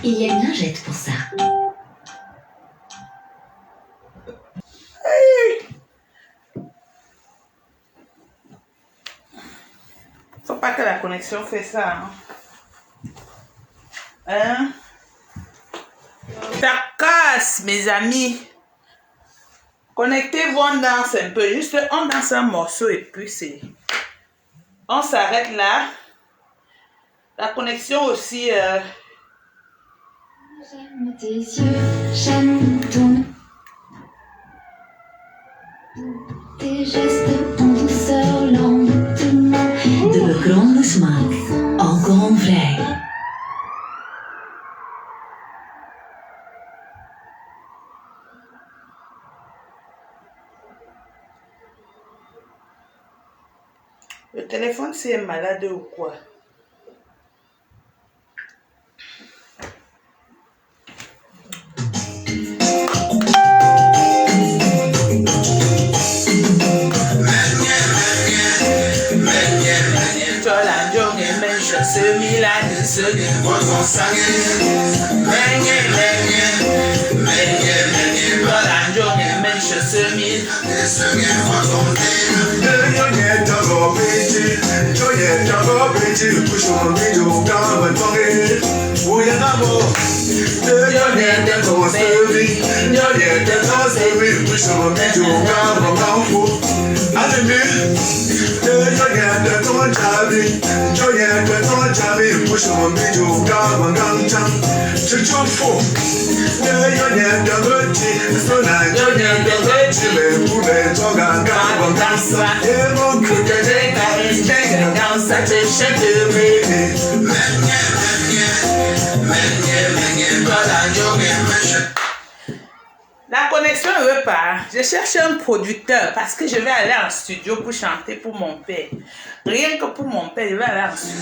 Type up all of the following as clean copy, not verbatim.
Il y a une lingette pour ça. Faut pas que la connexion fait ça. Hein? Ça casse, mes amis. Connectez-vous, on danse un peu. Juste, on danse un morceau et puis c'est... On s'arrête là. La connexion aussi... J'aime tes yeux, j'aime ton... Tes gestes en douceur lentement. De grande smaak, alcoholvrij. Le téléphone, c'est malade ou quoi? La connexion ne veut pas. Je cherche un producteur parce que je vais aller en studio pour chanter pour mon père. Rien que pour mon père, je vais aller en studio.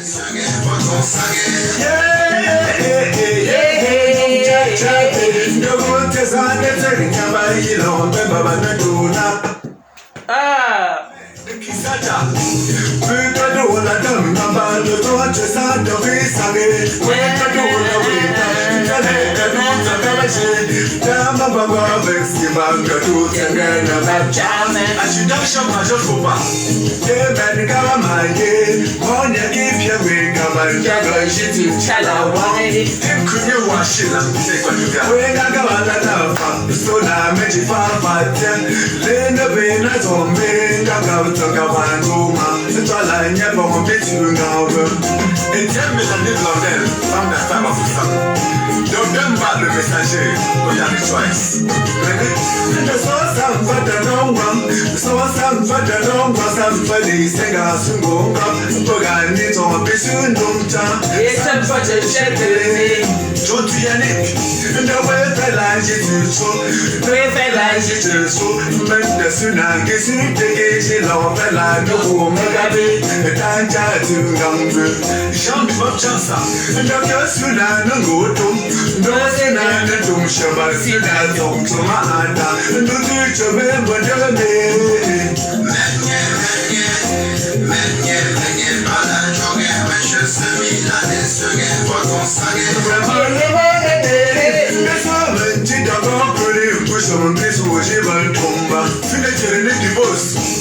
Ah. Le messager, regarde les choices.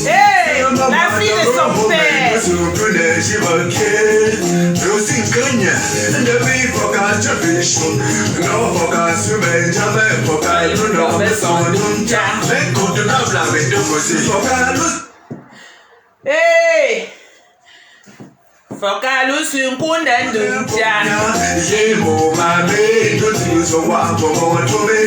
Hey, la fille de son père. Hey, Focalus un kunden dunja. Jemo mame do ti so wa bo tobe.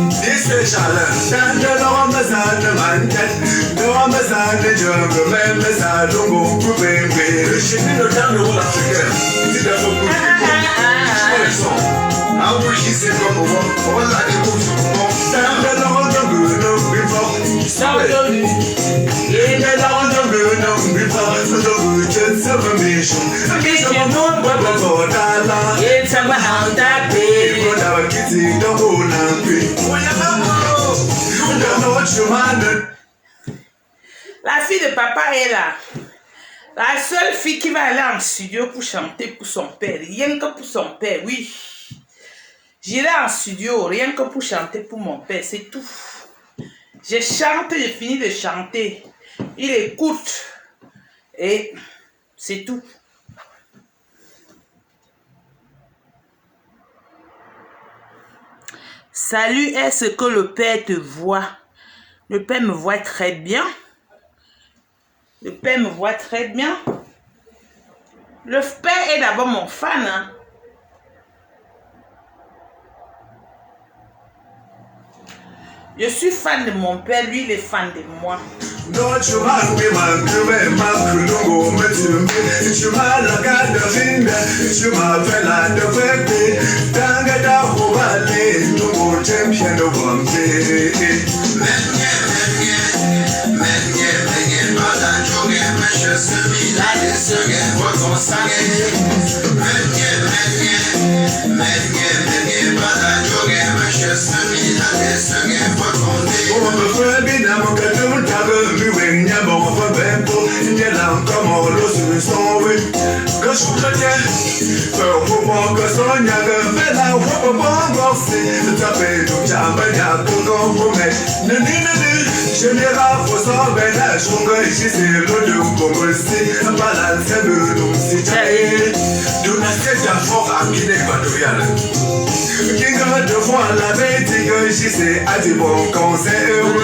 This special dan do mazan mantan. Do mazan jungle men mazan go kupembe. She no dan do what again. Ti da so good. I wish he said go all like go to go. Dan do jungle no before. So do in the long no before. So do just information. It's about that baby. Kitty, don't go now. La fille de papa est là. La seule fille qui va aller en studio pour chanter pour son père. Rien que pour son père, oui. J'irai en studio rien que pour chanter pour mon père, c'est tout. Je chante, je finis de chanter. Il écoute. Et c'est tout. Salut, est-ce que le père te voit? Le père me voit très bien. Le père me voit très bien. Le père est d'abord mon fan. Hein? Je suis fan de mon père, lui il est fan de moi.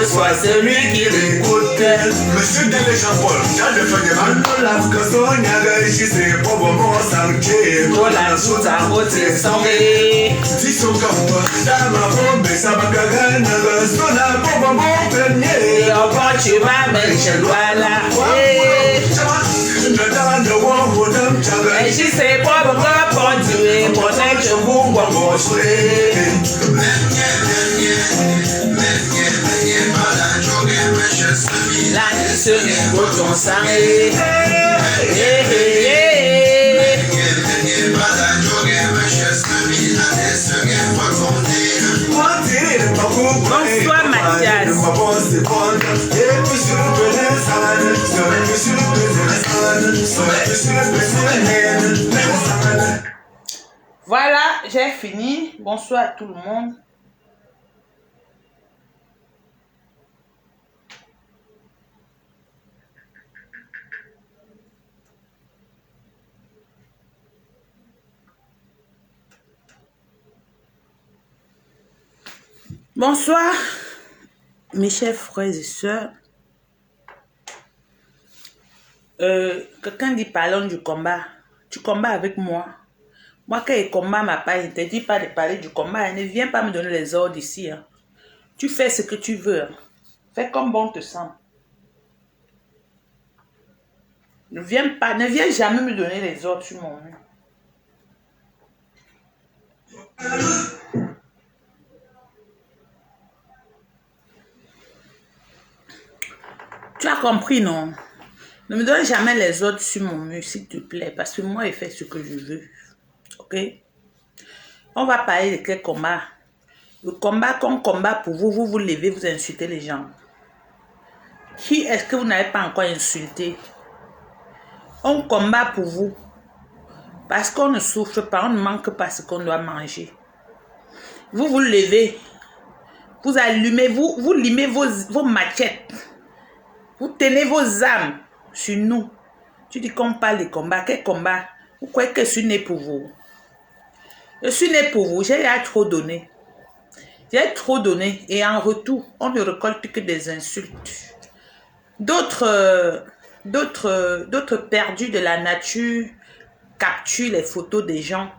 Soit celui qui l'écoute. Monsieur Jean-Paul, Bonsoir Mathias. Voilà, j'ai fini. Bonsoir à tout le monde. Bonsoir, mes chers frères et sœurs. Quelqu'un dit parlons du combat. Tu combats avec moi. Moi, quand il combat ma part, je ne te dis pas de parler du combat. Ne viens pas me donner les ordres ici. Hein. Tu fais ce que tu veux. Hein. Fais comme bon te semble. Ne viens jamais me donner les ordres sur mon mur. Tu as compris, non? Ne me donne jamais les ordres sur mon mur, s'il te plaît, parce que moi, je fais ce que je veux. Ok? On va parler de quel combat? Le combat qu'on combat pour vous, vous levez, vous insultez les gens. Qui est-ce que vous n'avez pas encore insulté? On combat pour vous. Parce qu'on ne souffre pas, on ne manque pas ce qu'on doit manger. Vous vous levez, vous allumez, vous limez vos machettes. Vous tenez vos âmes sur nous. Tu dis qu'on parle de combat. Quel combat? Vous croyez que je suis né pour vous? Je suis né pour vous. J'ai trop donné. J'ai trop donné. Et en retour, on ne récolte que des insultes. D'autres perdus de la nature capturent les photos des gens.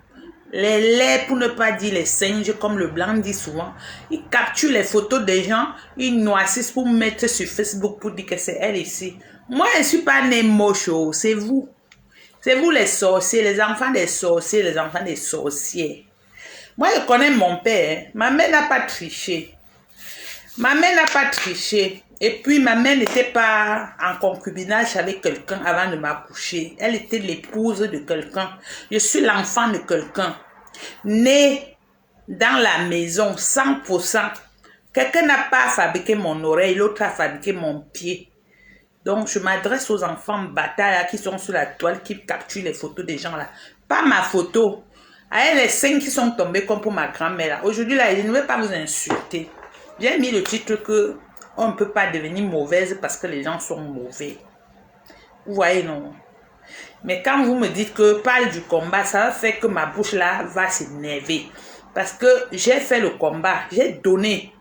Les laits, pour ne pas dire les singes, comme le blanc dit souvent. Ils capturent les photos des gens, ils noircissent pour mettre sur Facebook pour dire que c'est elle ici. Moi, je ne suis pas né moche, c'est vous. C'est vous les sorciers, les enfants des sorciers, les enfants des sorcières. Moi, je connais mon père. Hein. Ma mère n'a pas triché. Ma mère n'a pas triché. Et puis, ma mère n'était pas en concubinage avec quelqu'un avant de m'accoucher. Elle était l'épouse de quelqu'un. Je suis l'enfant de quelqu'un. Né dans la maison, 100%. Quelqu'un n'a pas fabriqué mon oreille, l'autre a fabriqué mon pied. Donc, je m'adresse aux enfants bâtards là, qui sont sur la toile, qui capturent les photos des gens là. Pas ma photo. Avec les 5 qui sont tombés comme pour ma grand-mère là. Aujourd'hui là, je ne vais pas vous insulter. J'ai mis le titre que on ne peut pas devenir mauvaise parce que les gens sont mauvais. Vous voyez, non? Mais quand vous me dites que parle du combat, ça va faire que ma bouche là va s'énerver. Parce que j'ai fait le combat, j'ai donné,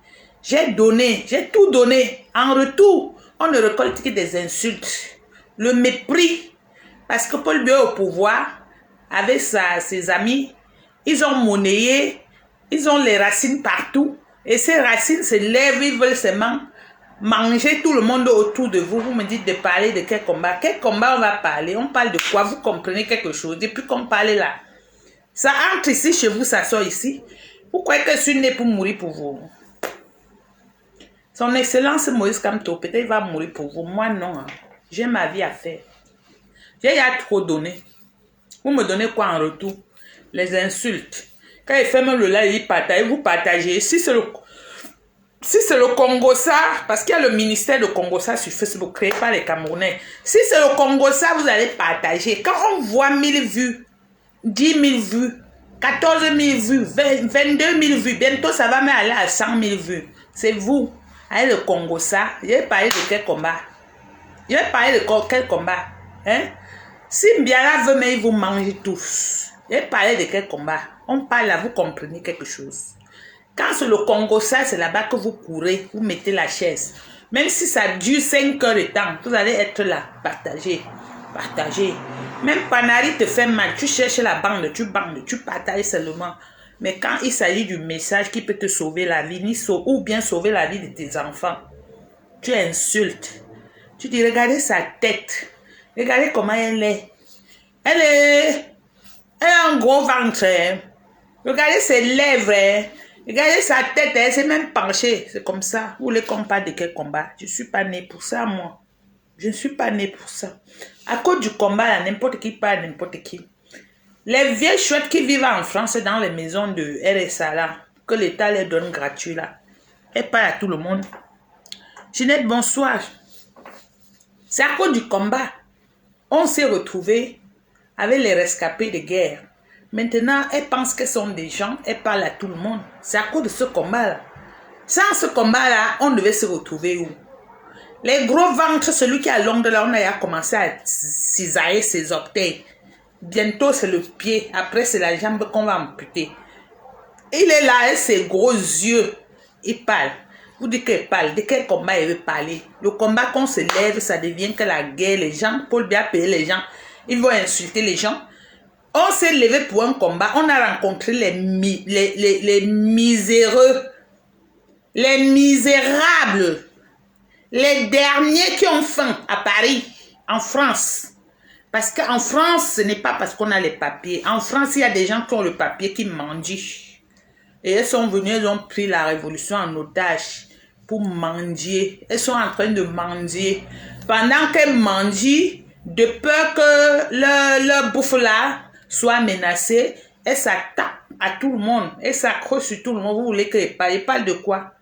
j'ai tout donné. En retour, on ne récolte que des insultes. Le mépris. Parce que Paul Biya au pouvoir, avec ses amis, ils ont monnayé, ils ont les racines partout. Et ces racines se lèvent, ils veulent seulement manger tout le monde autour de vous. Vous me dites de parler de quel combat? Quel combat on va parler? On parle de quoi? Vous comprenez quelque chose? Depuis qu'on parle là, ça entre ici chez vous, ça sort ici. Vous croyez que je suis né pour mourir pour vous? Son Excellence Moïse Kamto, peut-être il va mourir pour vous. Moi, non. Hein. J'ai ma vie à faire. J'ai trop donné. Vous me donnez quoi en retour? Les insultes. Quand il fait même le live, il partage. Vous partagez. Si c'est le Congo-ça, parce qu'il y a le ministère de Congo-ça sur Facebook créé par les Camerounais. Si c'est le Congo-ça, vous allez partager. Quand on voit 1000 vues, 10 000 vues, 14 000 vues, 22 000 vues, bientôt ça va même aller à 100 000 vues. C'est vous. Avec le Congo-ça, je vais parler de quel combat? Je vais parler de quel combat? Hein? Si Mbiala veut, mais il vous mange tous. Je vais parler de quel combat? On parle là, vous comprenez quelque chose. Quand c'est le Congo-ça, c'est là-bas que vous courez, vous mettez la chaise. Même si ça dure 5 heures de temps, vous allez être là, partagez. Même Panari te fait mal, tu cherches la bande, tu partages seulement. Mais quand il s'agit du message qui peut te sauver la vie, ou bien sauver la vie de tes enfants, tu insultes. Tu dis, regardez sa tête. Regardez comment elle est. Elle a un gros ventre. Hein. Regardez ses lèvres. Hein. Regardez sa tête. Elle s'est même penchée. C'est comme ça. Vous voulez qu'on parle de quel combat? Je ne suis pas née pour ça, moi. Je ne suis pas née pour ça. À cause du combat, là, n'importe qui parle, n'importe qui. Les vieilles chouettes qui vivent en France dans les maisons de RSA, là, que l'État les donne gratuit, là, elles parlent à tout le monde. Ginette, bonsoir. C'est à cause du combat. On s'est retrouvés avec les rescapés de guerre. Maintenant, elles pensent qu'elles sont des gens, elles parlent à tout le monde. C'est à cause de ce combat-là. Sans ce combat-là, on devait se retrouver où? Les gros ventres, celui qui a l'ongle là, on a commencé à cisailler ses orteils. Bientôt, c'est le pied. Après, c'est la jambe qu'on va amputer. Il est là, avec ses gros yeux. Il parle. Vous dites qu'il parle. De quel combat il veut parler? Le combat qu'on se lève, ça devient que la guerre. Les gens, Paul Biya payer les gens. Ils vont insulter les gens. On s'est levé pour un combat. On a rencontré les miséreux. Les misérables. Les derniers qui ont faim à Paris, en France. Parce qu'en France, ce n'est pas parce qu'on a les papiers. En France, il y a des gens qui ont le papier qui mendient. Et elles sont venues, elles ont pris la révolution en otage pour mendier. Elles sont en train de mendier. Pendant qu'elles mendient, de peur que leur bouffe là soit menacée, elles s'attaquent à tout le monde. Elles s'accrochent sur tout le monde. Vous voulez qu'elles parlent? Ils parlent de quoi?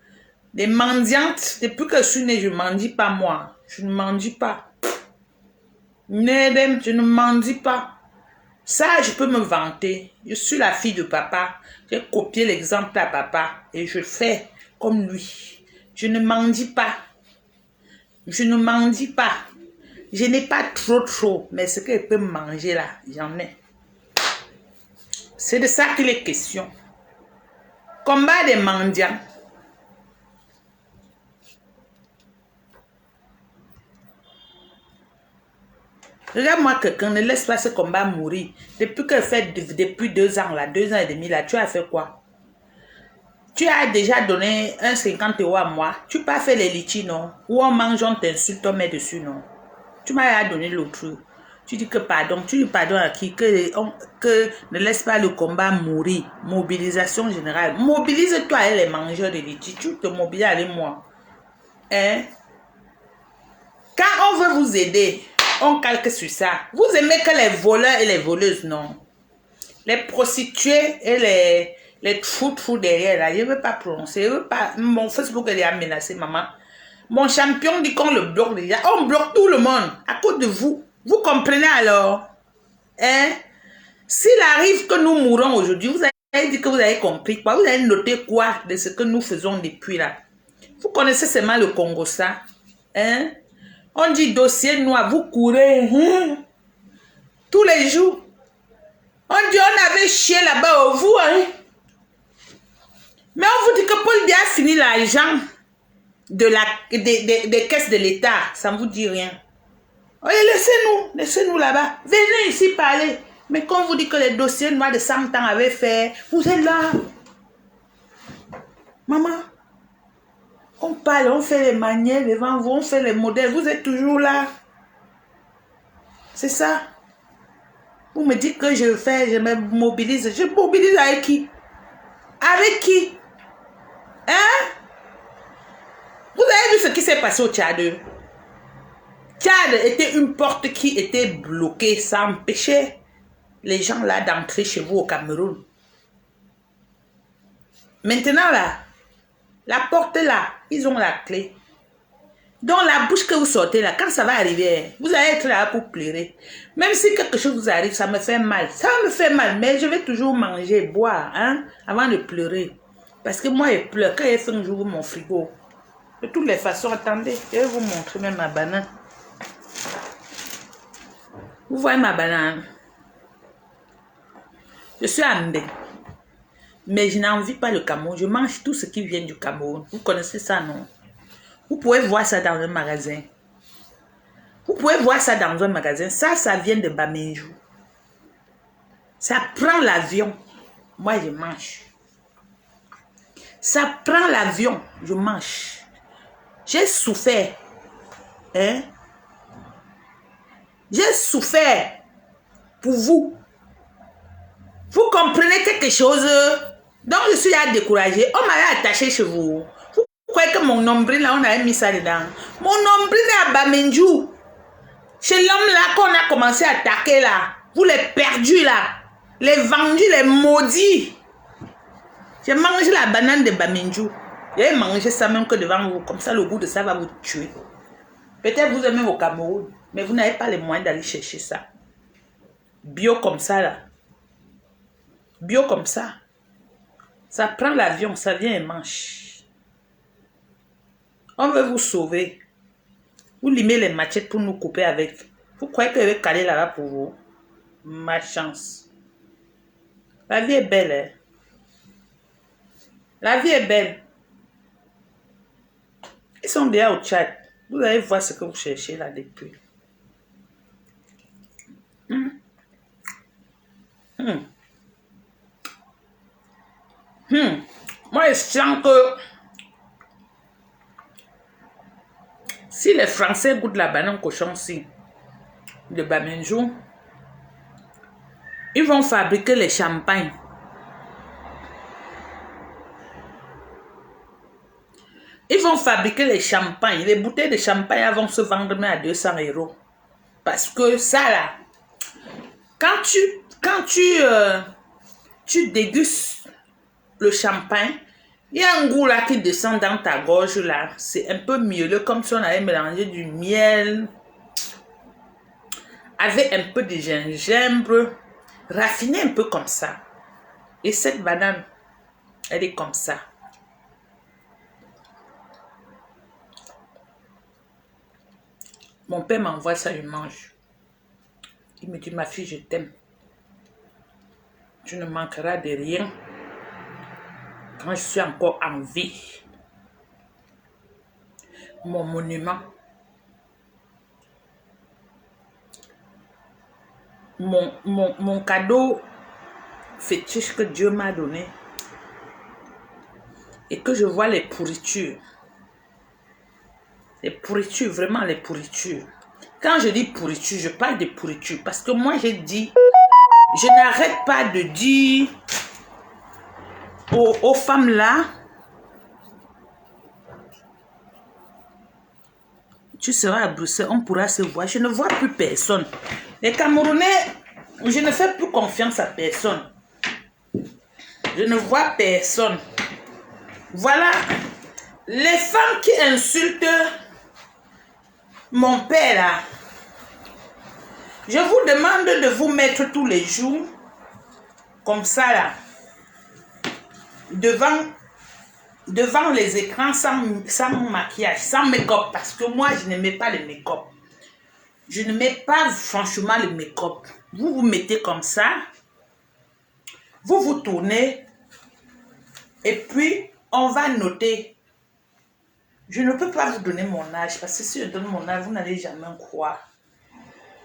Des mendiantes. Depuis que je suis née, je ne mendie pas moi. Je ne mendie pas. Je ne mendie pas. Ça, je peux me vanter. Je suis la fille de papa. J'ai copié l'exemple à papa et je fais comme lui. Je ne mendie pas. Je ne mendie pas. Je n'ai pas trop, mais ce que je peux manger là, j'en ai. C'est de ça qu'il est question. Combat des mendiants. Regarde-moi quelqu'un, ne laisse pas ce combat mourir. Depuis que fait depuis 2 ans là, 2 ans et demi là, tu as fait quoi? Tu as déjà donné un 50 € à moi. Tu n'as pas fait les litchis, non? Ou on mange, on t'insulte, on met dessus, non? Tu m'as donné l'autre. Tu dis que pardon. Tu dis pardon à qui? Que ne laisse pas le combat mourir. Mobilisation générale. Mobilise-toi avec les mangeurs de litchis. Tu te mobilises avec moi. Hein? Quand on veut vous aider, on calque sur ça. Vous aimez que les voleurs et les voleuses, non? Les prostituées et Les trous derrière là, je ne veux pas prononcer. Je veux pas. Mon Facebook elle est menacé, maman. Mon champion dit qu'on le bloque déjà. On bloque tout le monde à cause de vous. Vous comprenez alors? Hein? S'il arrive que nous mourons aujourd'hui, vous avez dit que vous avez compris quoi? Vous avez noté quoi de ce que nous faisons depuis là? Vous connaissez seulement le Congo, ça? Hein? On dit dossier noir, vous courez tous les jours. On dit on avait chié là-bas, vous, hein? Mais on vous dit que Paul Biya a fini l'argent des caisses de l'État. Ça ne vous dit rien. Laissez-nous là-bas. Venez ici parler. Mais quand on vous dit que les dossiers noirs de 100 ans avaient fait, vous êtes là. Maman, on parle, on fait les manières devant vous, on fait les modèles. Vous êtes toujours là. C'est ça. Vous me dites que je fais, je me mobilise. Je mobilise avec qui? Avec qui? Hein? Vous avez vu ce qui s'est passé au Tchad? Tchad était une porte qui était bloquée. Ça empêchait les gens là d'entrer chez vous au Cameroun. Maintenant là, la porte là, ils ont la clé. Dans la bouche que vous sortez là, quand ça va arriver, vous allez être là pour pleurer. Même si quelque chose vous arrive, ça me fait mal. Ça me fait mal, mais je vais toujours manger, boire, hein, avant de pleurer. Parce que moi, je pleure. Quand il fait un jour mon frigo, de toutes les façons, attendez, je vais vous montrer même ma banane. Vous voyez ma banane? Je suis Ambe. Mais je n'envie pas le Cameroun. Je mange tout ce qui vient du Cameroun. Vous connaissez ça, non? Vous pouvez voir ça dans un magasin. Vous pouvez voir ça dans un magasin. Ça vient de Bamenjou. Ça prend l'avion. Moi, je mange. Ça prend l'avion. Je mange. J'ai souffert. Hein? J'ai souffert pour vous. Vous comprenez quelque chose? Donc, je suis à décourager. On m'avait attaché chez vous. Vous croyez que mon nombril, là, on avait mis ça dedans? Mon nombril est à Bamenjou. Chez l'homme là qu'on a commencé à attaquer là. Vous les perdus là. Les vendus, les maudits. J'ai mangé la banane de Bamenjou. J'ai mangé ça même que devant vous. Comme ça, le goût de ça va vous tuer. Peut-être vous aimez au Cameroun. Mais vous n'avez pas les moyens d'aller chercher ça. Bio comme ça là. Bio comme ça. Ça prend l'avion, ça vient et mange. On veut vous sauver. Vous limez les machettes pour nous couper avec. Vous croyez que je vais caler là-bas pour vous? Ma chance. La vie est belle, hein? La vie est belle. Ils sont déjà au Tchad. Vous allez voir ce que vous cherchez là depuis. Moi, je sens que si les Français goûtent la banane cochon-ci de Bamenjou, ils vont fabriquer les champagnes. Ils vont fabriquer les champagnes. Les bouteilles de champagne vont se vendre même à 200 €. Parce que ça là, quand tu dégustes le champagne, il y a un goût là qui descend dans ta gorge là. C'est un peu mielleux, comme si on avait mélangé du miel avec un peu de gingembre, raffiné un peu comme ça. Et cette banane, elle est comme ça. Mon père m'envoie ça, je mange. Il me dit, ma fille, je t'aime. Tu ne manqueras de rien quand je suis encore en vie. Mon monument. Mon cadeau fétiche que Dieu m'a donné. Et que je vois les pourritures. Les pourritures, vraiment les pourritures. Quand je dis pourriture, je parle de pourriture. Parce que moi, j'ai dit, je n'arrête pas de dire aux femmes là, tu seras à Bruxelles, on pourra se voir. Je ne vois plus personne. Les Camerounais, je ne fais plus confiance à personne. Je ne vois personne. Voilà. Les femmes qui insultent mon père là. Je vous demande de vous mettre tous les jours comme ça là. Devant les écrans sans maquillage, sans make-up. Parce que moi, je ne mets pas le make-up. Je ne mets pas franchement le make-up. Vous vous mettez comme ça. Vous vous tournez. Et puis, on va noter. Je ne peux pas vous donner mon âge. Parce que si je donne mon âge, vous n'allez jamais me croire.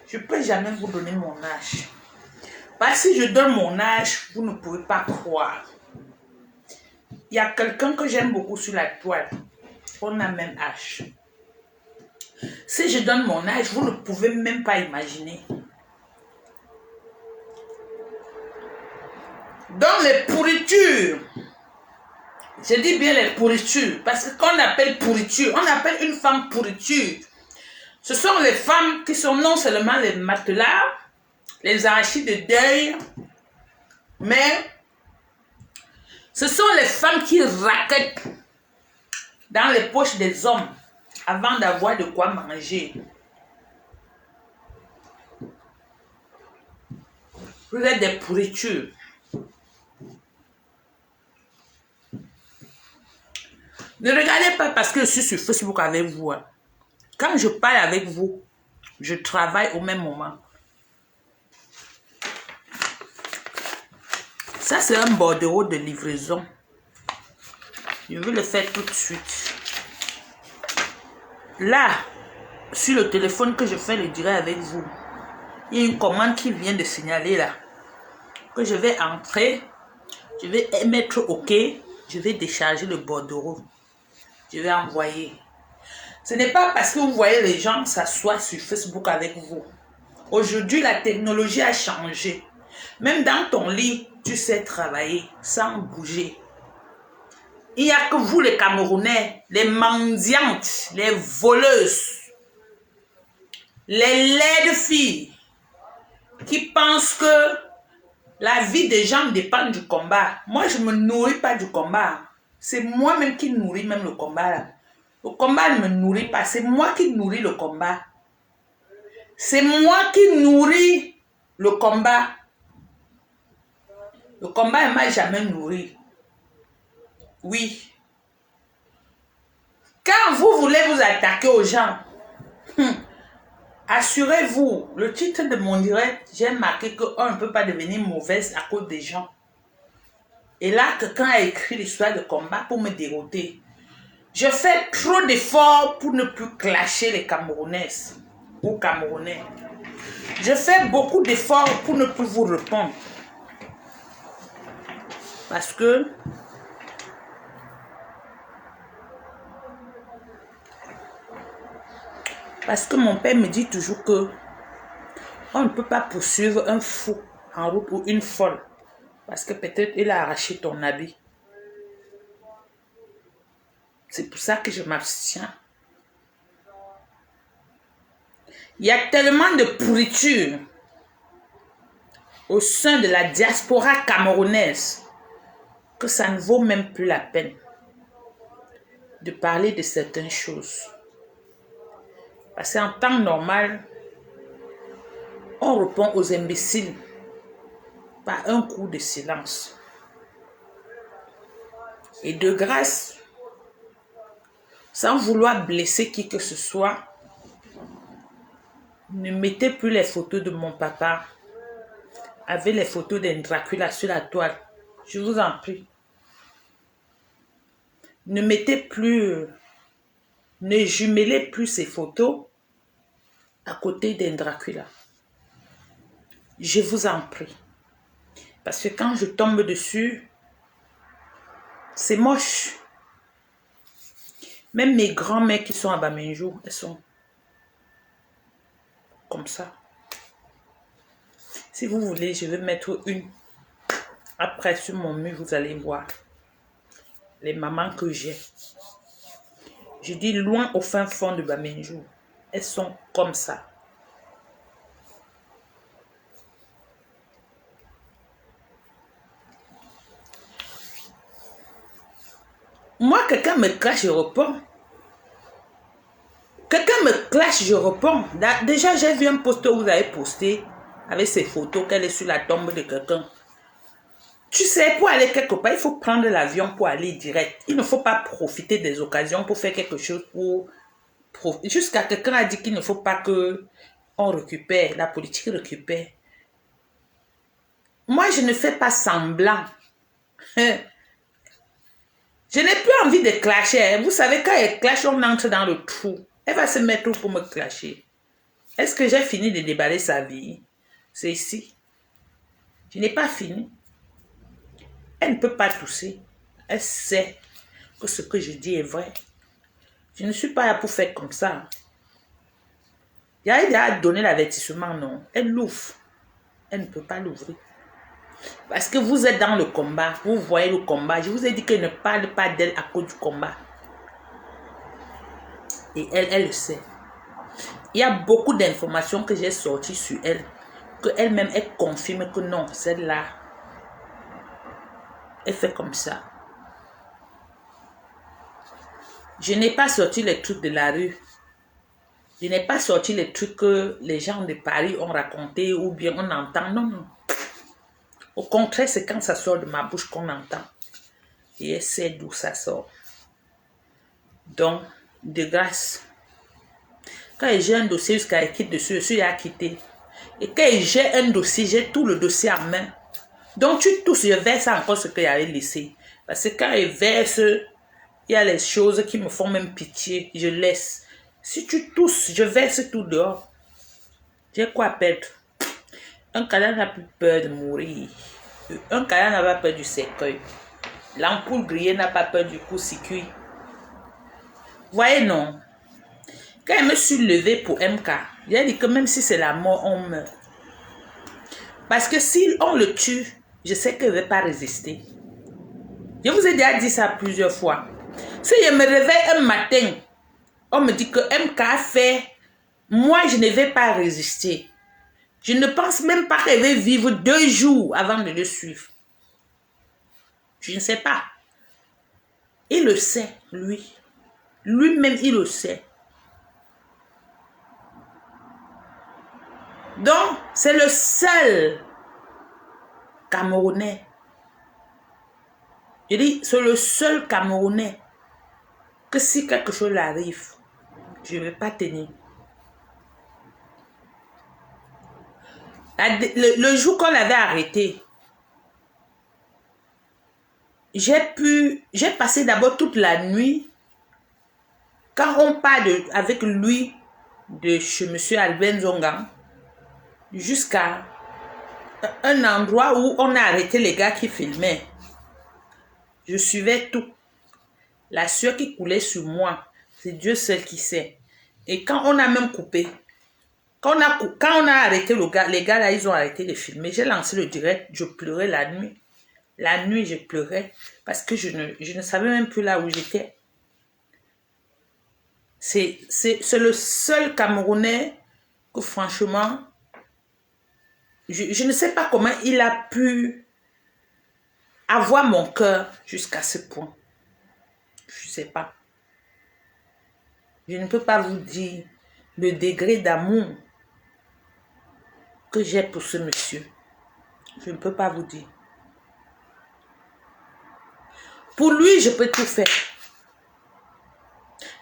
Je ne peux jamais vous donner mon âge. Parce que si je donne mon âge, vous ne pouvez pas croire. Il y a quelqu'un que j'aime beaucoup sur la toile. On a même âge. Si je donne mon âge, vous ne pouvez même pas imaginer. Dans les pourritures, je dis bien les pourritures, parce que quand on appelle pourriture, on appelle une femme pourriture. Ce sont les femmes qui sont non seulement les matelas, les arrachis de deuil, mais ce sont les femmes qui raquettent dans les poches des hommes avant d'avoir de quoi manger. Vous êtes des pourritures. Ne regardez pas parce que je suis sur Facebook avec vous. Quand je parle avec vous, je travaille au même moment. Ça, c'est un bordereau de livraison. Je vais le faire tout de suite. Là, sur le téléphone que je fais le direct avec vous, il y a une commande qui vient de signaler là. Que je vais entrer, je vais mettre OK, je vais décharger le bordereau. Je vais envoyer. Ce n'est pas parce que vous voyez les gens s'asseoir sur Facebook avec vous. Aujourd'hui, la technologie a changé. Même dans ton lit, tu sais travailler sans bouger. Il n'y a que vous les Camerounais, les mendiantes, les voleuses, les laides filles qui pensent que la vie des gens dépend du combat. Moi, je ne me nourris pas du combat. C'est moi-même qui nourris même le combat là. Le combat ne me nourrit pas, c'est moi qui nourris le combat. C'est moi qui nourris le combat. Le combat ne m'a jamais nourri. Oui. Quand vous voulez vous attaquer aux gens, assurez-vous, le titre de mon direct, j'ai marqué qu'on ne peut pas devenir mauvaise à cause des gens. Et là, quelqu'un a écrit l'histoire de combat pour me dérouter. Je fais trop d'efforts pour ne plus clasher les Camerounaises ou Camerounais. Je fais beaucoup d'efforts pour ne plus vous répondre. Parce que mon père me dit toujours que on ne peut pas poursuivre un fou en route ou une folle. Parce que peut-être il a arraché ton habit. C'est pour ça que je m'abstiens. Il y a tellement de pourriture au sein de la diaspora camerounaise que ça ne vaut même plus la peine de parler de certaines choses. Parce qu'en temps normal, on répond aux imbéciles par un coup de silence. Et de grâce, sans vouloir blesser qui que ce soit, ne mettez plus les photos de mon papa avec les photos d'un Dracula sur la toile. Je vous en prie. Ne mettez plus, ne jumelez plus ces photos à côté d'un Dracula. Je vous en prie. Parce que quand je tombe dessus, c'est moche. Même mes grands-mères qui sont à Bamenjou, elles sont comme ça. Si vous voulez, je vais mettre une. Après, sur mon mur, vous allez voir les mamans que j'ai. Je dis loin au fin fond de Bamenjou. Elles sont comme ça. Moi, quelqu'un me clash, je réponds. Quelqu'un me clash, je réponds. Déjà, j'ai vu un post où vous avez posté avec ces photos qu'elle est sur la tombe de quelqu'un. Tu sais, pour aller quelque part, il faut prendre l'avion pour aller direct. Il ne faut pas profiter des occasions pour faire quelque chose jusqu'à quelqu'un a dit qu'il ne faut pas que on récupère, la politique récupère. Moi, je ne fais pas semblant. Je n'ai plus envie de clasher. Vous savez, quand elle clash, on entre dans le trou. Elle va se mettre pour me clasher. Est-ce que j'ai fini de déballer sa vie? C'est ici. Je n'ai pas fini. Elle ne peut pas tousser. Elle sait que ce que je dis est vrai. Je ne suis pas là pour faire comme ça. Il y a donné l'avertissement, non. Elle l'ouvre. Elle ne peut pas l'ouvrir. Parce que vous êtes dans le combat. Vous voyez le combat. Je vous ai dit qu'elle ne parle pas d'elle à cause du combat. Et elle le sait. Il y a beaucoup d'informations que j'ai sorties sur elle. Qu'elle-même, elle confirme que non, celle-là, elle fait comme ça. Je n'ai pas sorti les trucs de la rue. Je n'ai pas sorti les trucs que les gens de Paris ont racontés ou bien on entend. Non, non. Au contraire, c'est quand ça sort de ma bouche qu'on entend. Et elle sait d'où ça sort. Donc, de grâce, quand j'ai un dossier jusqu'à quitter dessus, je suis à quitter. Et quand j'ai un dossier, j'ai tout le dossier en main. Donc, tu tousses, je verse encore ce qu'il avait laissé. Parce que quand je verse, il y a les choses qui me font même pitié. Je laisse. Si tu tousses, je verse tout dehors. J'ai quoi perdre? Un cadavre n'a plus peur de mourir. Un cadavre n'a pas peur du cercueil. L'ampoule grillée n'a pas peur du coup-circuit. Voyez, non. Quand je me suis levée pour MK, j'ai dit que même si c'est la mort, on meurt. Parce que si on le tue, je sais qu'elle ne va pas résister. Je vous ai déjà dit ça plusieurs fois. Si je me réveille un matin, on me dit que MK a fait, moi je ne vais pas résister. Je ne pense même pas qu'elle va vivre 2 jours avant de le suivre. Je ne sais pas. Il le sait, lui. Lui-même, il le sait. Donc, c'est le seul Camerounais. Je dis, c'est le seul Camerounais que si quelque chose arrive, je ne vais pas tenir. Le jour qu'on l'avait arrêté, j'ai passé d'abord toute la nuit, quand on part avec lui de chez M. Albert Zonga, jusqu'à un endroit où on a arrêté les gars qui filmaient. Je suivais tout. La sueur qui coulait sur moi, c'est Dieu seul qui sait. Et quand on a même coupé, quand on a arrêté les gars là, ils ont arrêté de filmer. J'ai lancé le direct, je pleurais la nuit. La nuit, je pleurais parce que je ne savais même plus là où j'étais. C'est le seul Camerounais que franchement, je ne sais pas comment il a pu avoir mon cœur jusqu'à ce point. Je ne sais pas. Je ne peux pas vous dire le degré d'amour que j'ai pour ce monsieur. Je ne peux pas vous dire. Pour lui, je peux tout faire.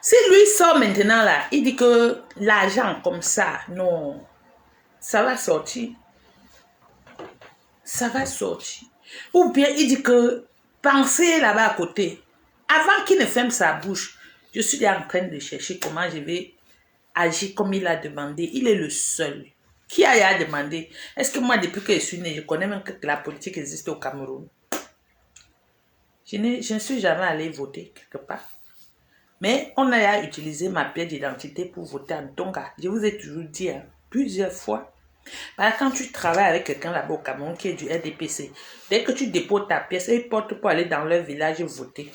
Si lui sort maintenant là, il dit que l'argent comme ça, non, ça va sortir. Ça va sortir. Ou bien il dit que pensez là-bas à côté. Avant qu'il ne ferme sa bouche, je suis en train de chercher comment je vais agir comme il a demandé. Il est le seul. Qui a demandé? Est-ce que moi, depuis que je suis née, je connais même que la politique existe au Cameroun? Je ne suis jamais allée voter quelque part. Mais on a utilisé ma pièce d'identité pour voter en Tonga. Je vous ai toujours dit plusieurs fois. Parce que quand tu travailles avec quelqu'un là-bas au Cameroun qui est du RDPC, dès que tu déposes ta pièce, ils portent pour aller dans leur village voter.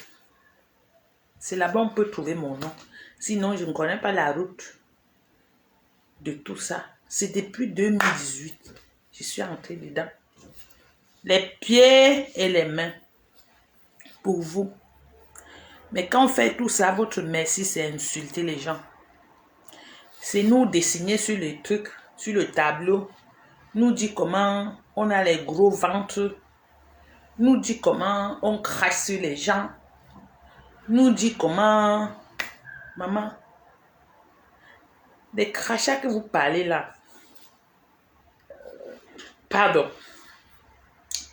C'est là-bas on peut trouver mon nom. Sinon, je ne connais pas la route de tout ça. C'est depuis 2018. Je suis entrée dedans. Les pieds et les mains. Pour vous. Mais quand on fait tout ça, votre merci, c'est insulter les gens. C'est nous dessiner sur les trucs, sur le tableau, nous dit comment on a les gros ventres, nous dit comment on crache sur les gens, nous dit comment, maman, des crachats que vous parlez là. Pardon.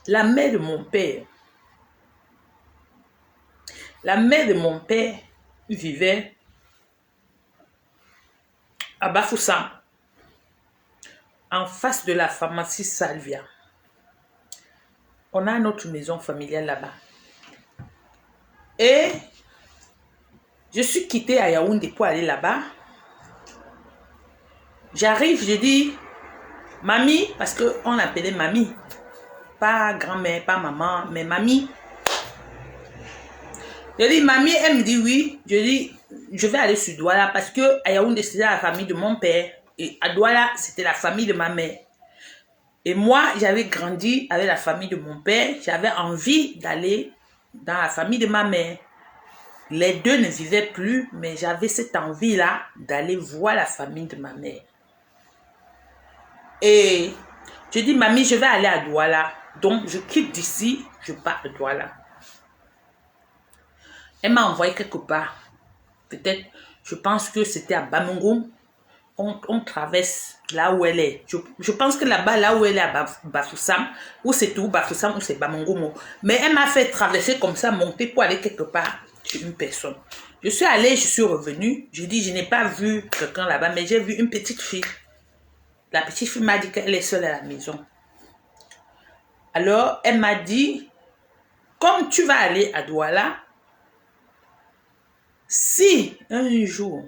La mère de mon père vivait à Bafoussam, en face de la pharmacie Salvia. On a notre maison familiale là-bas. Et je suis quittée à Yaoundé pour aller là-bas. J'arrive, je dis, mamie, parce qu'on l'appelait mamie. Pas grand-mère, pas maman, mais mamie. Je dis, mamie, elle me dit oui. Je dis, je vais aller sur Douala parce que à Yaoundé, c'était la famille de mon père. Et à Douala, c'était la famille de ma mère. Et moi, j'avais grandi avec la famille de mon père. J'avais envie d'aller dans la famille de ma mère. Les deux ne vivaient plus, mais j'avais cette envie-là d'aller voir la famille de ma mère. Et je dis, mamie, je vais aller à Douala. Donc, je quitte d'ici, je pars à Douala. Elle m'a envoyé quelque part. Peut-être, je pense que c'était à Bamongou. On traverse là où elle est. Je pense que là-bas, là où elle est à Bafoussam, ou c'est tout Bafoussam, ou c'est Bamongou. Mais elle m'a fait traverser comme ça, monter pour aller quelque part chez une personne. Je suis allée, je suis revenue. Je dis, je n'ai pas vu quelqu'un là-bas, mais j'ai vu une petite fille. La petite fille m'a dit qu'elle est seule à la maison. Alors, elle m'a dit, comme tu vas aller à Douala, si un jour,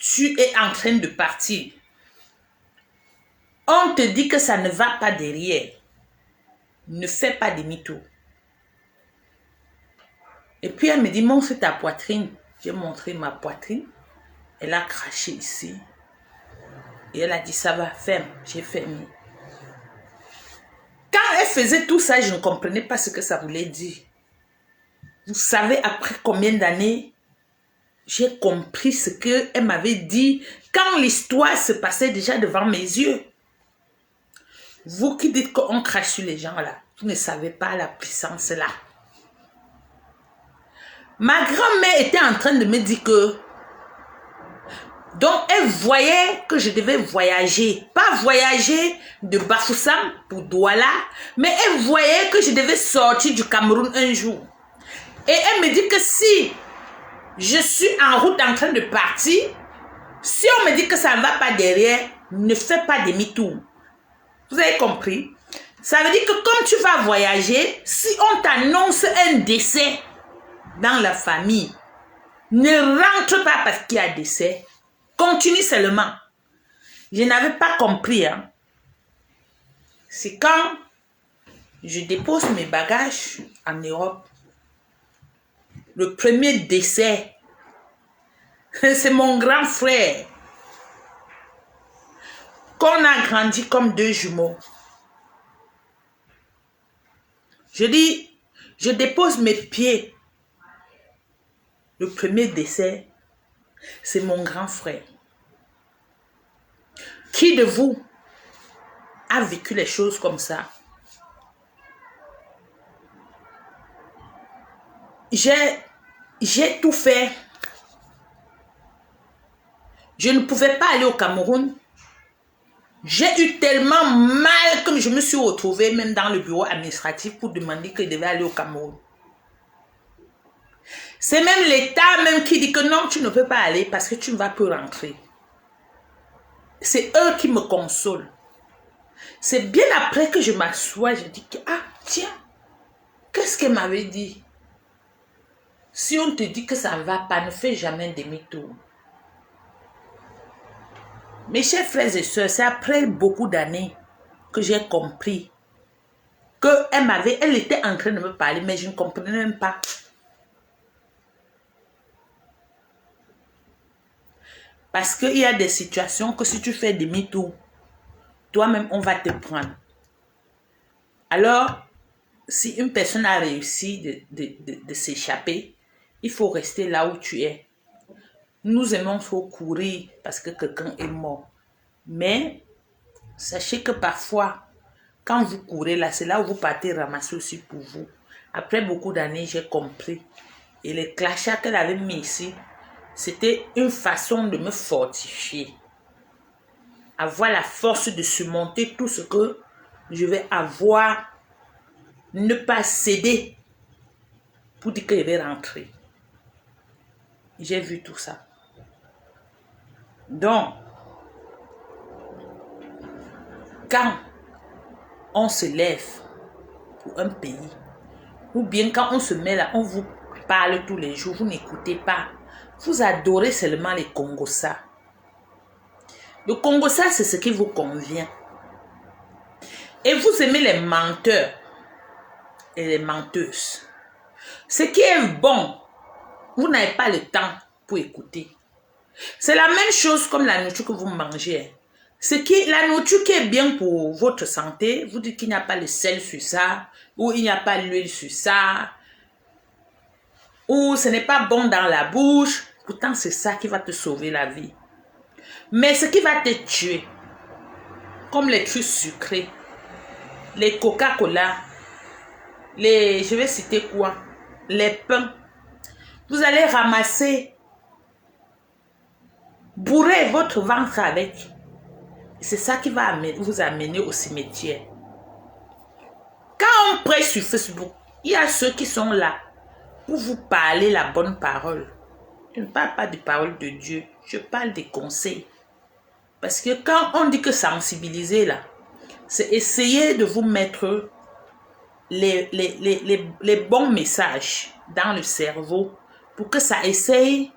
tu es en train de partir, on te dit que ça ne va pas derrière, ne fais pas demi-tour. Et puis elle me dit, montre ta poitrine. J'ai montré ma poitrine. Elle a craché ici. Et elle a dit, ça va, ferme. J'ai fermé. Quand elle faisait tout ça, je ne comprenais pas ce que ça voulait dire. Vous savez, après combien d'années, j'ai compris ce qu'elle m'avait dit quand l'histoire se passait déjà devant mes yeux. Vous qui dites qu'on crache sur les gens là, vous ne savez pas la puissance là. Ma grand-mère était en train de me dire que... Donc, elle voyait que je devais voyager. Pas voyager de Bafoussam pour Douala, mais elle voyait que je devais sortir du Cameroun un jour. Et elle me dit que si je suis en route en train de partir, si on me dit que ça ne va pas derrière, ne fais pas demi-tour. Vous avez compris? Ça veut dire que comme tu vas voyager, si on t'annonce un décès dans la famille, ne rentre pas parce qu'il y a décès. Continue seulement. Je n'avais pas compris. Hein. C'est quand je dépose mes bagages en Europe. Le premier décès, c'est mon grand frère. Qu'on a grandi comme deux jumeaux. Je dis, je dépose mes pieds. Le premier décès, c'est mon grand frère. Qui de vous a vécu les choses comme ça? J'ai tout fait. Je ne pouvais pas aller au Cameroun. J'ai eu tellement mal que je me suis retrouvée même dans le bureau administratif pour demander que je devais aller au Cameroun. C'est même l'État même qui dit que non, tu ne peux pas aller parce que tu ne vas plus rentrer. C'est eux qui me consolent. C'est bien après que je m'assois, je dis que, ah, tiens, qu'est-ce qu'elle m'avait dit? Si on te dit que ça ne va pas, ne fais jamais demi-tour. Mes chers frères et sœurs, c'est après beaucoup d'années que j'ai compris qu'elle était en train de me parler, mais je ne comprenais même pas. Parce qu'il y a des situations que si tu fais demi-tour, toi-même, on va te prendre. Alors, si une personne a réussi de s'échapper, il faut rester là où tu es. Nous aimons trop courir parce que quelqu'un est mort. Mais sachez que parfois, quand vous courez là, c'est là où vous partez ramasser aussi pour vous. Après beaucoup d'années, j'ai compris. Et les clashards qu'elle avait mis ici, c'était une façon de me fortifier. Avoir la force de surmonter tout ce que je vais avoir. Ne pas céder pour dire que je vais rentrer. J'ai vu tout ça. Donc, quand on se lève pour un pays, ou bien quand on se met là, on vous parle tous les jours, vous n'écoutez pas. Vous adorez seulement les Congossas. Le Congossa, c'est ce qui vous convient. Et vous aimez les menteurs et les menteuses. Ce qui est bon, vous n'avez pas le temps pour écouter. C'est la même chose comme la nourriture que vous mangez. La nourriture qui est bien pour votre santé, vous dites qu'il n'y a pas le sel sur ça, ou il n'y a pas l'huile sur ça, ou ce n'est pas bon dans la bouche. Pourtant, c'est ça qui va te sauver la vie. Mais ce qui va te tuer, comme les trucs sucrés, les Coca-Cola, je vais citer quoi? Les pains. Vous allez ramasser, bourrer votre ventre avec. C'est ça qui va vous amener au cimetière. Quand on prêche sur Facebook, il y a ceux qui sont là pour vous parler la bonne parole. Je ne parle pas des paroles de Dieu, je parle des conseils. Parce que quand on dit que sensibiliser là, c'est essayer de vous mettre les bons messages dans le cerveau pour que ça essaye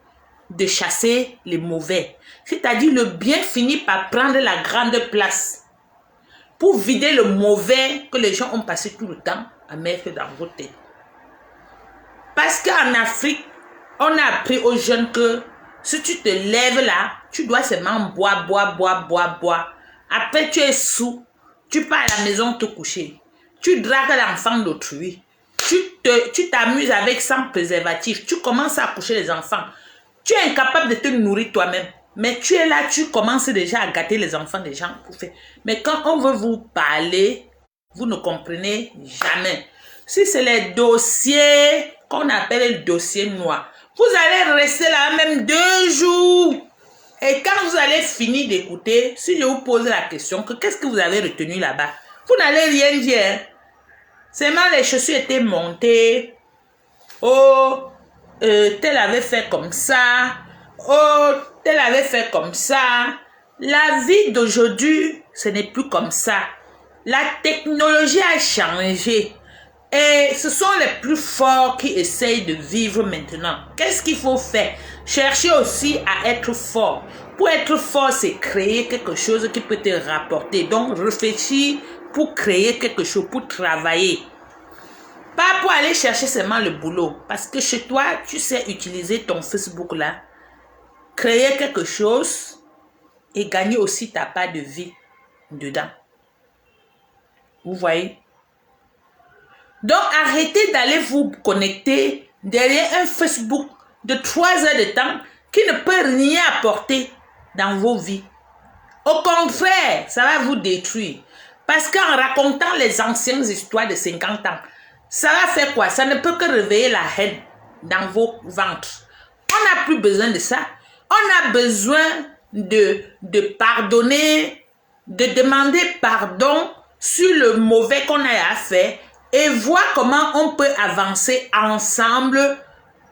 de chasser les mauvais. C'est-à-dire le bien finit par prendre la grande place pour vider le mauvais que les gens ont passé tout le temps à mettre dans vos têtes. Parce qu'en Afrique, on a appris aux jeunes que si tu te lèves là, tu dois seulement boire. Après, tu es sous, tu pars à la maison te coucher. Tu dragues l'enfant d'autrui. Tu t'amuses avec sans préservatif. Tu commences à coucher les enfants. Tu es incapable de te nourrir toi-même. Mais tu es là, tu commences déjà à gâter les enfants des gens pour faire. Mais quand on veut vous parler, vous ne comprenez jamais. Si c'est les dossiers qu'on appelle le dossier noir, vous allez rester là même 2 jours. Et quand vous allez finir d'écouter, si je vous pose la question, qu'est-ce que vous avez retenu là-bas? Vous n'allez rien dire. Seulement les chaussures étaient montées. Oh, tel avait fait comme ça. Oh, tel avait fait comme ça. La vie d'aujourd'hui, ce n'est plus comme ça. La technologie a changé. Et ce sont les plus forts qui essayent de vivre maintenant. Qu'est-ce qu'il faut faire? Chercher aussi à être fort. Pour être fort, c'est créer quelque chose qui peut te rapporter. Donc, réfléchir pour créer quelque chose, pour travailler. Pas pour aller chercher seulement le boulot. Parce que chez toi, tu sais utiliser ton Facebook là. Créer quelque chose et gagner aussi ta part de vie dedans. Vous voyez? Donc, arrêtez d'aller vous connecter derrière un Facebook de 3 heures de temps qui ne peut rien apporter dans vos vies. Au contraire, ça va vous détruire. Parce qu'en racontant les anciennes histoires de 50 ans, ça va faire quoi? Ça ne peut que réveiller la haine dans vos ventres. On n'a plus besoin de ça. On a besoin de pardonner, de demander pardon sur le mauvais qu'on a à faire et voir comment on peut avancer ensemble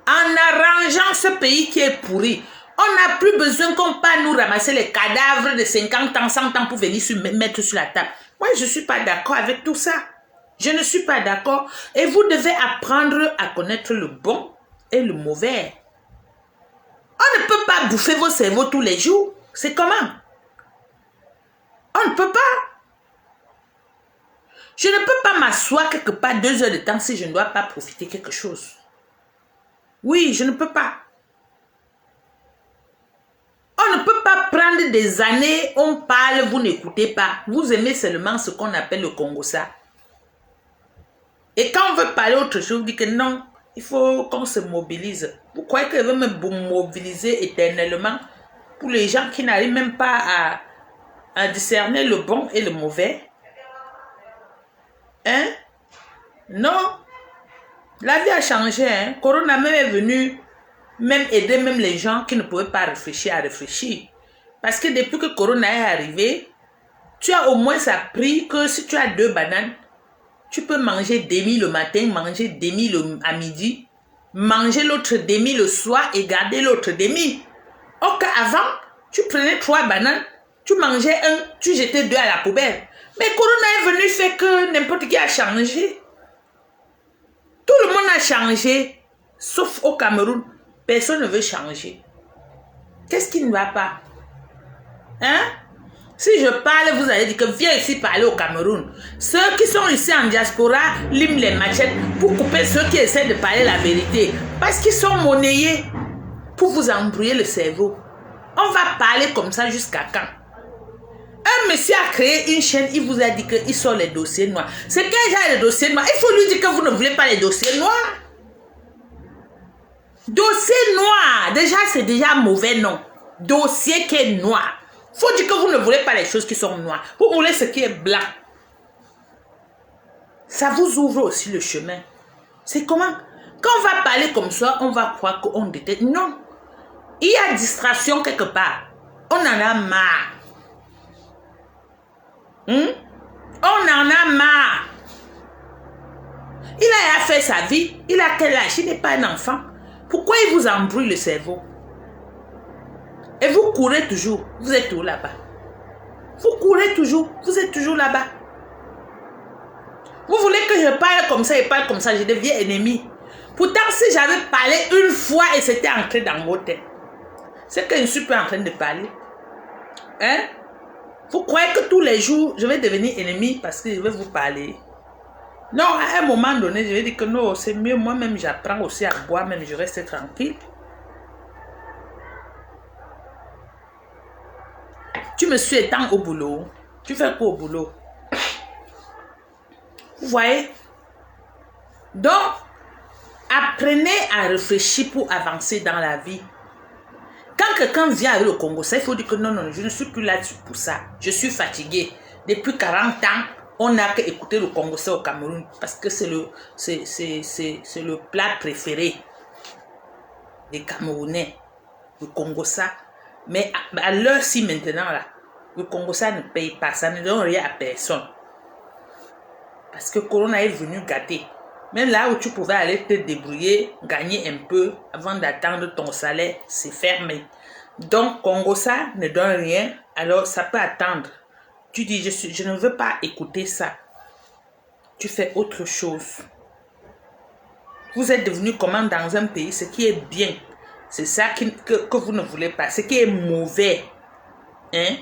en arrangeant ce pays qui est pourri. On n'a plus besoin qu'on parte nous ramasser les cadavres de 50 ans, 100 ans pour venir se mettre sur la table. Moi, je ne suis pas d'accord avec tout ça. Je ne suis pas d'accord. Et vous devez apprendre à connaître le bon et le mauvais. On ne peut pas bouffer vos cerveaux tous les jours. C'est comment? On ne peut pas. Je ne peux pas m'asseoir quelque part 2 heures de temps si je ne dois pas profiter quelque chose. Oui, je ne peux pas. On ne peut pas prendre des années, on parle, vous n'écoutez pas. Vous aimez seulement ce qu'on appelle le Congossa. Et quand on veut parler autre chose, on dit que non, il faut qu'on se mobilise. Vous croyez qu'elle veut me mobiliser éternellement pour les gens qui n'arrivent même pas à discerner le bon et le mauvais? Hein? Non. La vie a changé. Hein? Corona même est venu même aider même les gens qui ne pouvaient pas réfléchir à réfléchir. Parce que depuis que Corona est arrivé, tu as au moins appris que si tu as 2 bananes, tu peux manger demi le matin, manger demi à midi, manger l'autre demi le soir et garder l'autre demi. Or qu'avant, tu prenais 3 bananes, tu mangeais 1, tu jetais 2 à la poubelle. Mais Corona est venu faire que n'importe qui a changé. Tout le monde a changé, sauf au Cameroun. Personne ne veut changer. Qu'est-ce qui ne va pas? Hein? Si je parle, vous allez dire que viens ici parler au Cameroun. Ceux qui sont ici en diaspora liment les machettes pour couper ceux qui essaient de parler la vérité. Parce qu'ils sont monnayés pour vous embrouiller le cerveau. On va parler comme ça jusqu'à quand? Un monsieur a créé une chaîne, il vous a dit qu'il sort les dossiers noirs. C'est quel genre de dossiers noirs? Il faut lui dire que vous ne voulez pas les dossiers noirs. Dossier noir, déjà c'est déjà mauvais nom. Dossier qui est noir. Faut dire que vous ne voulez pas les choses qui sont noires. Vous voulez ce qui est blanc. Ça vous ouvre aussi le chemin. C'est comment? Quand on va parler comme ça, on va croire qu'on déteste. Non. Il y a distraction quelque part. On en a marre. On en a marre. Il a fait sa vie. Il a quel âge? Il n'est pas un enfant. Pourquoi il vous embrouille le cerveau? Et vous courez toujours. Vous êtes où là-bas? Vous courez toujours. Vous êtes toujours là-bas. Vous voulez que je parle comme ça et parle comme ça, je deviens ennemi. Pourtant, si j'avais parlé une fois et c'était entré dans vos têtes, c'est que je ne suis pas en train de parler. Hein? Vous croyez que tous les jours, je vais devenir ennemi parce que je vais vous parler? Non, à un moment donné, je vais dire que non, c'est mieux. Moi-même, j'apprends aussi à boire, même je reste tranquille. Tu me suis étant au boulot. Tu fais quoi au boulot? Vous voyez? Donc, apprenez à réfléchir pour avancer dans la vie. Quand quelqu'un vient avec le Congo, ça, il faut dire que non, non, je ne suis plus là pour ça. Je suis fatigué. Depuis 40 ans, on n'a qu'écouter le Congolais au Cameroun parce que c'est le plat préféré des Camerounais, le Congolais. Mais à l'heure-ci maintenant, là, le Congolais ne paye pas, ça ne donne rien à personne. Parce que Corona est venu gâter. Même là où tu pouvais aller te débrouiller, gagner un peu avant d'attendre ton salaire, c'est fermé. Donc, Congolais ne donne rien, alors ça peut attendre. Tu dis, je ne veux pas écouter ça. Tu fais autre chose. Vous êtes devenu comment dans un pays, ce qui est bien, c'est ça que vous ne voulez pas. Ce qui est mauvais. Hein?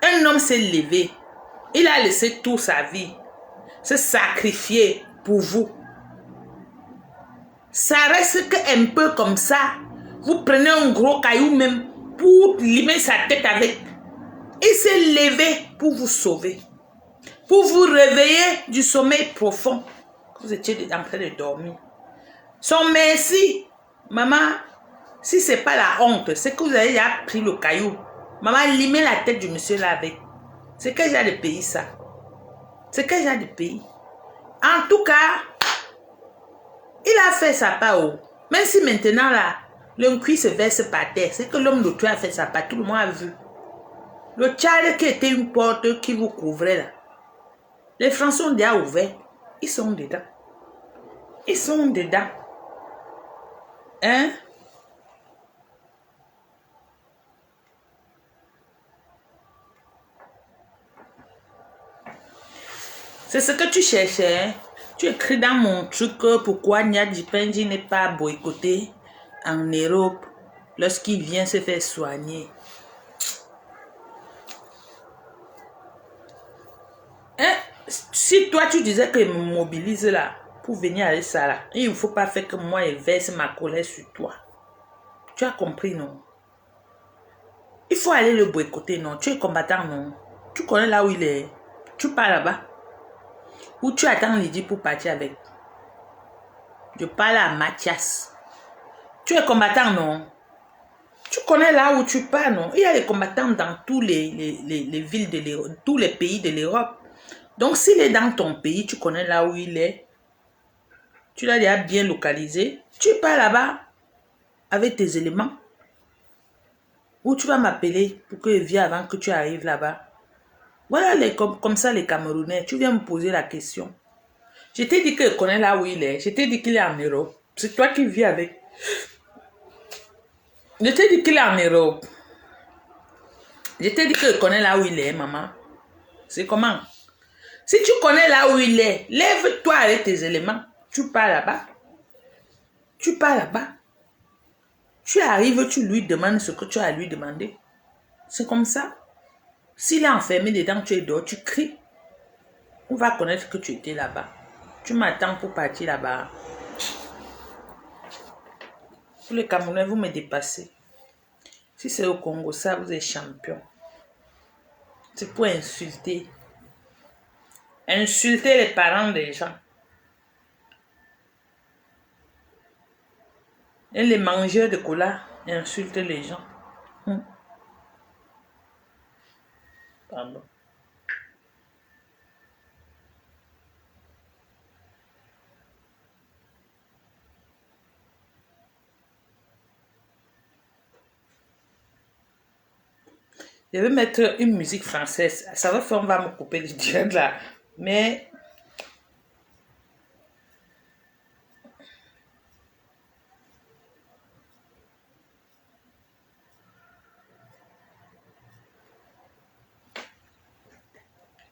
Un homme s'est levé. Il a laissé toute sa vie. Se sacrifier pour vous. Ça reste qu'un peu comme ça. Vous prenez un gros caillou même pour limer sa tête avec. Il s'est levé pour vous sauver. Pour vous réveiller du sommeil profond. Vous étiez en train de dormir. Son merci, maman, si ce n'est pas la honte, c'est que vous avez déjà pris le caillou. Maman, limez la tête du monsieur là avec. C'est quel genre de pays ça? C'est quel genre de pays? En tout cas, il a fait sa part. Même si maintenant là, le cuit se verse par terre, c'est que l'homme de Dieu a fait sa part. Tout le monde a vu. Le Tchad qui était une porte qui vous couvrait là. Les Français ont déjà ouvert. Ils sont dedans. Ils sont dedans. Hein? C'est ce que tu cherchais. Hein? Tu écris dans mon truc pourquoi Nia Dipenji n'est pas boycotté en Europe lorsqu'il vient se faire soigner. Hein? Si toi tu disais que je me mobilise là pour venir avec ça là, il ne faut pas faire que moi je verse ma colère sur toi. Tu as compris, non? Il faut aller le boycotter, non? Tu es combattant, non? Tu connais là où il est? Tu pars là-bas? Ou tu attends Lydie pour partir avec. Je parle à Mathias. Tu es combattant, non? Tu connais là où tu pars, non? Il y a des combattants dans tous les villes de l'Europe, tous les pays de l'Europe. Donc, s'il est dans ton pays, tu connais là où il est. Tu l'as déjà bien localisé. Tu pars là-bas avec tes éléments. Ou tu vas m'appeler pour que je vienne avant que tu arrives là-bas. Voilà comme ça les Camerounais. Tu viens me poser la question. Je t'ai dit que je connais là où il est. Je t'ai dit qu'il est en Europe. C'est toi qui vis avec. Je t'ai dit qu'il est en Europe. Je t'ai dit que je connais là où il est, maman. C'est comment? Si tu connais là où il est, lève-toi avec tes éléments. Tu pars là-bas. Tu pars là-bas. Tu arrives, tu lui demandes ce que tu as à lui demander. C'est comme ça. S'il est enfermé dedans, tu es dehors, tu cries. On va connaître que tu étais là-bas. Tu m'attends pour partir là-bas. Pour les Camerounais, vous me dépassez. Si c'est au Congo, ça, vous êtes champion. C'est pour insulter. Insulter les parents des gens. Et les mangeurs de cola insultent les gens. Pardon. Je vais mettre une musique française. Ça va faire, on va me couper le direct là. Mais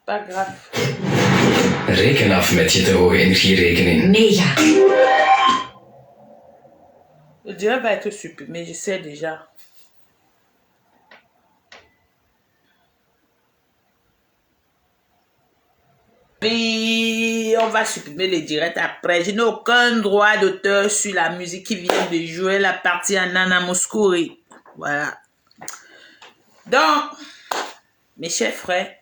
pas grave. Reken af met je te hoge energierekening. Mega. Le direct va être supprimé, je sais déjà. Oui, on va supprimer les directs après. Je n'ai aucun droit d'auteur sur la musique qui vient de jouer la partie à Nana Mouskouri. Voilà. Donc, mes chers frères,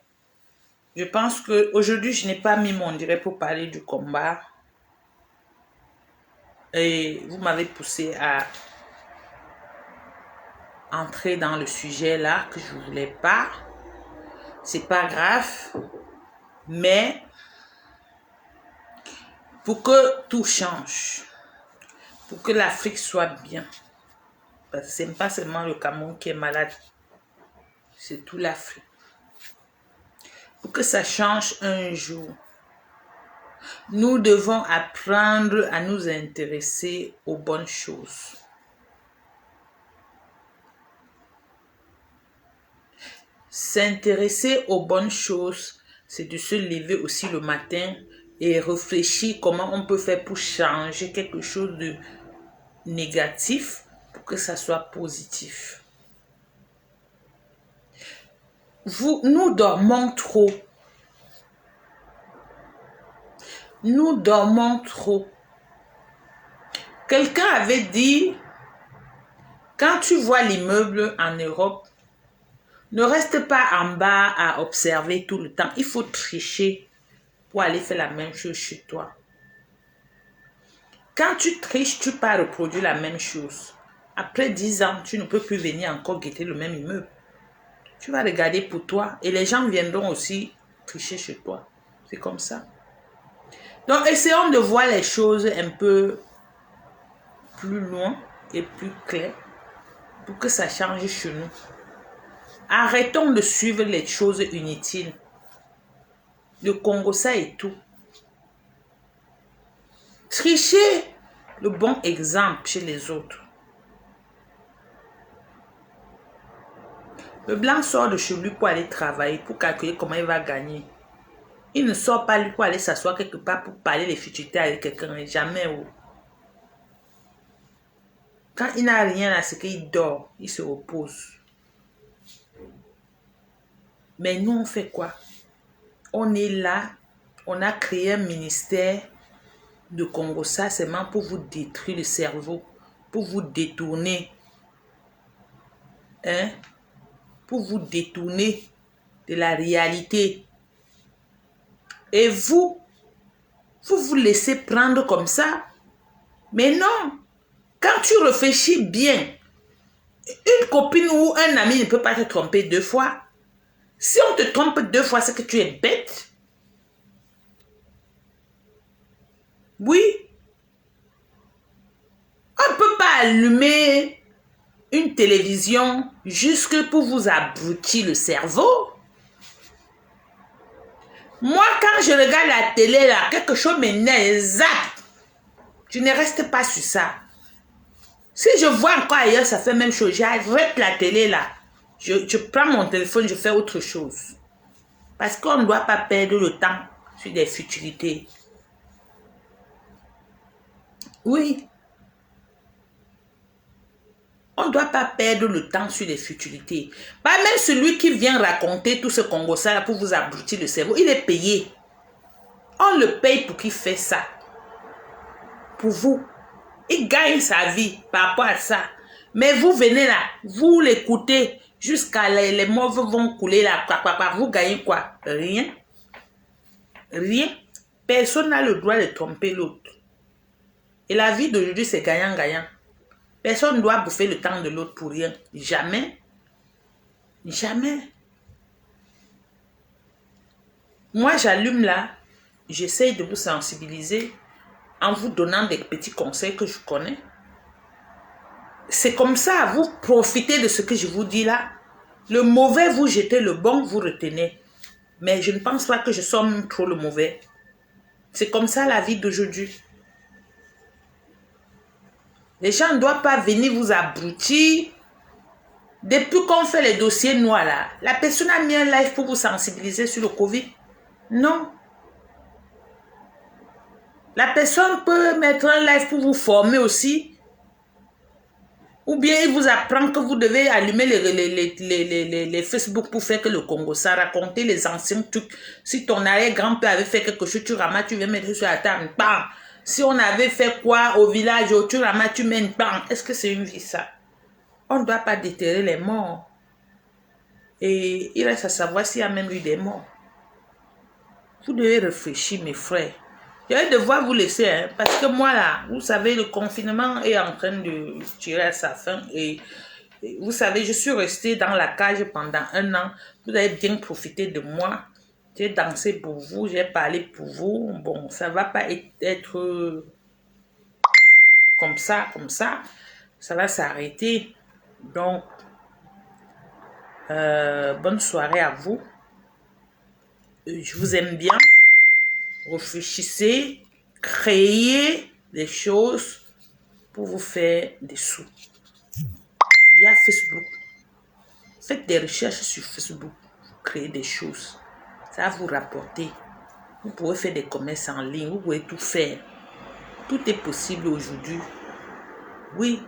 je pense qu'aujourd'hui, je n'ai pas mis mon direct pour parler du combat. Et vous m'avez poussé à entrer dans le sujet là que je ne voulais pas. C'est pas grave. Mais pour que tout change, pour que l'Afrique soit bien, parce que ce n'est pas seulement le Cameroun qui est malade, c'est toute l'Afrique. Pour que ça change un jour, nous devons apprendre à nous intéresser aux bonnes choses. S'intéresser aux bonnes choses, c'est de se lever aussi le matin et réfléchir comment on peut faire pour changer quelque chose de négatif pour que ça soit positif. Nous dormons trop. Nous dormons trop. Quelqu'un avait dit, quand tu vois l'immeuble en Europe, ne reste pas en bas à observer tout le temps. Il faut tricher pour aller faire la même chose chez toi. Quand tu triches, tu peux reproduire la même chose. Après 10 ans, tu ne peux plus venir encore guetter le même immeuble. Tu vas regarder pour toi et les gens viendront aussi tricher chez toi. C'est comme ça. Donc, essayons de voir les choses un peu plus loin et plus clair pour que ça change chez nous. Arrêtons de suivre les choses inutiles. Le Congo, ça et tout. Trichez le bon exemple chez les autres. Le blanc sort de chez lui pour aller travailler, pour calculer comment il va gagner. Il ne sort pas lui pour aller s'asseoir quelque part pour parler les futilités avec quelqu'un. Jamais. Oh. Quand il n'a rien à ce qu'il dort, il se repose. Mais nous, on fait quoi? On est là, on a créé un ministère de Congo, ça seulement pour vous détruire le cerveau, pour vous détourner. Hein? Pour vous détourner de la réalité. Et vous, Vous vous laissez prendre comme ça. Mais non. Quand tu réfléchis bien, une copine ou un ami ne peut pas te tromper 2 fois. Si on te trompe 2 fois, c'est que tu es bête. Oui. On ne peut pas allumer une télévision jusque pour vous abrutir le cerveau. Moi, quand je regarde la télé, là, quelque chose m'énerve, zap. Je ne reste pas sur ça. Si je vois encore ailleurs, ça fait même chose. J'arrête la télé, là. Je prends mon téléphone, je fais autre chose. Parce qu'on ne doit pas perdre le temps sur des futilités. Oui. On ne doit pas perdre le temps sur des futilités. Pas même celui qui vient raconter tout ce Congo-ça pour vous abrutir le cerveau. Il est payé. On le paye pour qu'il fait ça. Pour vous. Il gagne sa vie par rapport à ça. Mais vous venez là, vous l'écoutez jusqu'à les morts vont couler là. Vous gagnez quoi? Rien. Rien. Personne n'a le droit de tromper l'autre. Et la vie d'aujourd'hui, c'est gagnant-gagnant. Personne ne doit bouffer le temps de l'autre pour rien. Jamais. Jamais. Moi, j'allume là. J'essaye de vous sensibiliser en vous donnant des petits conseils que je connais. C'est comme ça, vous profitez de ce que je vous dis là. Le mauvais, vous jetez, le bon, vous retenez. Mais je ne pense pas que je sois même trop le mauvais. C'est comme ça la vie d'aujourd'hui. Les gens ne doivent pas venir vous abrutir. Depuis qu'on fait les dossiers noirs là, la personne a mis un live pour vous sensibiliser sur le Covid. Non. La personne peut mettre un live pour vous former aussi. Ou bien il vous apprend que vous devez allumer les Facebook pour faire que le Congo, ça raconter les anciens trucs. Si ton arrière-grand-père avait fait quelque chose, tu ramasses, tu viens mettre sur la table. Bam. Si on avait fait quoi au village, tu ramasses, tu mets. Bam. Est-ce que c'est une vie ça? On ne doit pas déterrer les morts. Et il reste à savoir s'il y a même eu des morts. Vous devez réfléchir, mes frères. Je vais devoir vous laisser, hein, parce que moi, là, vous savez, le confinement est en train de tirer à sa fin. Et vous savez, je suis restée dans la cage pendant 1 an. Vous avez bien profité de moi. J'ai dansé pour vous, j'ai parlé pour vous. Bon, ça ne va pas être comme ça. Ça va s'arrêter. Donc, bonne soirée à vous. Je vous aime bien. Réfléchissez, créez des choses pour vous faire des sous. Via Facebook. Faites des recherches sur Facebook. Créez des choses. Ça va vous rapporter. Vous pouvez faire des commerces en ligne. Vous pouvez tout faire. Tout est possible aujourd'hui. Oui,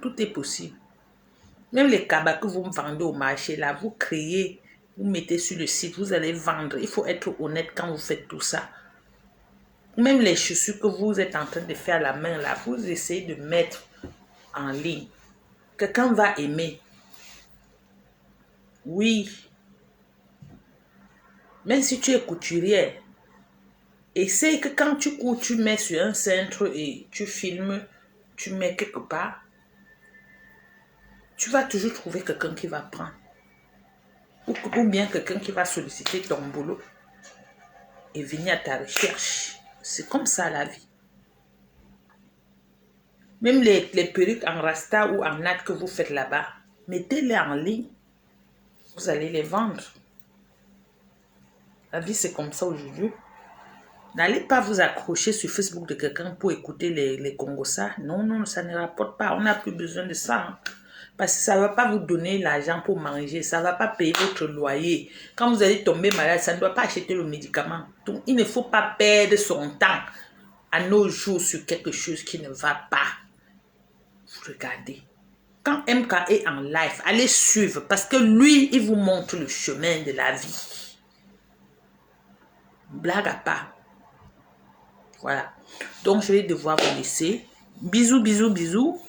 tout est possible. Même les cabas que vous vendez au marché, là, vous créez. Vous mettez sur le site, vous allez vendre. Il faut être honnête quand vous faites tout ça. Même les chaussures que vous êtes en train de faire à la main, là, vous essayez de mettre en ligne. Quelqu'un va aimer. Oui. Même si tu es couturière, essaye que quand tu cours, tu mets sur un centre et tu filmes, tu mets quelque part. Tu vas toujours trouver quelqu'un qui va prendre. Ou bien quelqu'un qui va solliciter ton boulot et venir à ta recherche. C'est comme ça la vie. Même les perruques en rasta ou en natte que vous faites là-bas, mettez-les en ligne. Vous allez les vendre. La vie, c'est comme ça aujourd'hui. N'allez pas vous accrocher sur Facebook de quelqu'un pour écouter les Congossas. Non, ça ne rapporte pas. On n'a plus besoin de ça. Hein. Parce que ça ne va pas vous donner l'argent pour manger. Ça ne va pas payer votre loyer. Quand vous allez tomber malade, ça ne doit pas acheter le médicament. Donc, il ne faut pas perdre son temps à nos jours sur quelque chose qui ne va pas. Vous regardez. Quand MK est en live, allez suivre. Parce que lui, il vous montre le chemin de la vie. Blague à part. Voilà. Donc, je vais devoir vous laisser. Bisous, bisous, bisous.